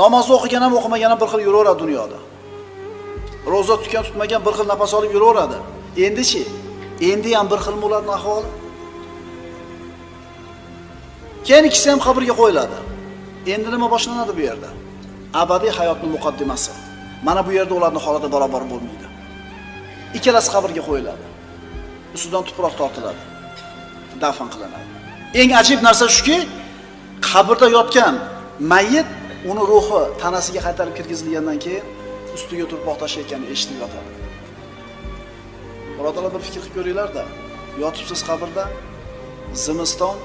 Namozni o'qigan ham o'qimagan ham bir xil yuraveradi dunyoda. Roza tutgan tutmagan bir xil nafas olib yuraveradi. Endi-chi? Endi ham bir xil ularning ahvoli. Keyin ikkisi ham qabrga qo'yiladi. Endi nima boshlanadi bu yerda? Abadiy hayotning muqaddimasi. Mana bu yerda ularning holati barobar bo'lmaydi. Ikkalasi qabrga qo'yiladi. Ustidan tuproq tortiladi. Dafn qilinadi. Eng ajib narsa shuki, qabrda yotgan mayyit uni ruhi tanasiga qaytarib kirgizilgandan keyin ustiga tuproq tashlayotganini eshitib yotadi. Birodalar, bir fikr qilib ko'ringlar-da. Yotibsiz qabrda, zimiston,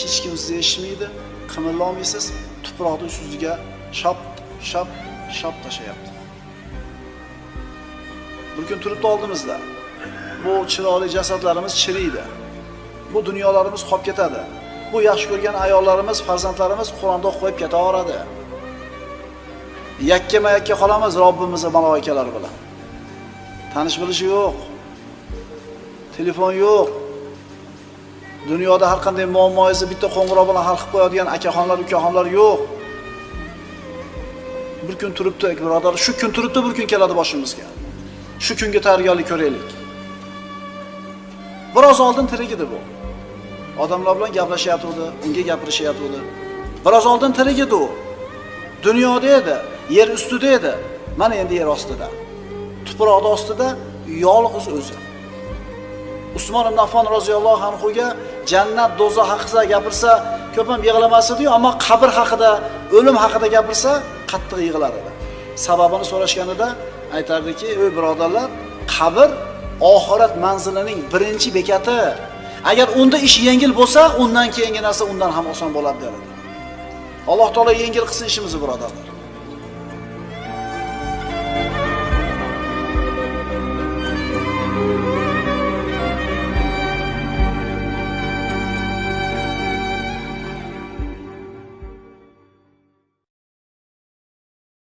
hech kim sizni eshitmaydi, qimirlamaysiz, tuproqni ustiga shap tashlayapti. Bir kun turibdi oldimizda. Bu chiroyli jasadlarimiz chiriydi. Bu dunyolarimiz qolib ketadi. Bu yaxshi ko'rgan ayollarimiz, farzandlarimiz Qur'onda qo'yib ketaveradi. Yakkama-yakka qolamiz Robbimizning maloikalari bilan. Tanish bilishi yo'q. Telefon yo'q. Dunyoda har qanday muammoingizni bitta qo'ng'iroq bilan hal qilib qo'yadigan akaxonlar, ukaxonlar yo'q. Bir kun turibdi, birodar, shu kun turibdi, bir kun keladi boshimizga. Shu kunga tayyorgarlik ko'raylik. Biroz oldin tirik edi bu. Odamlar bilan gaplashyapti, unga gapirishyapti. Biroz oldin tirik edi u. Dunyoda edi, yer ustida edi. Mana endi yer ostida. Tuproqning ostida yolg'iz o'zi. Usmon ibn Affon roziyallohu anhuga jannat, do'zax haqida gapirsa, ko'p ham yig'lamas edi, ammo qabr haqida, o'lim haqida gapirsa, qattiq yig'lar edi. Sababini so'rashganida aytardiki, "Ey birodarlar, qabr oxirat manzilining birinchi bekati. Agar unda ish yengil bo'lsa, undan keyingi narsa undan ham oson bo'ladi" derdi. Alloh taolo yengil qilsin ishimizni, birodarlar.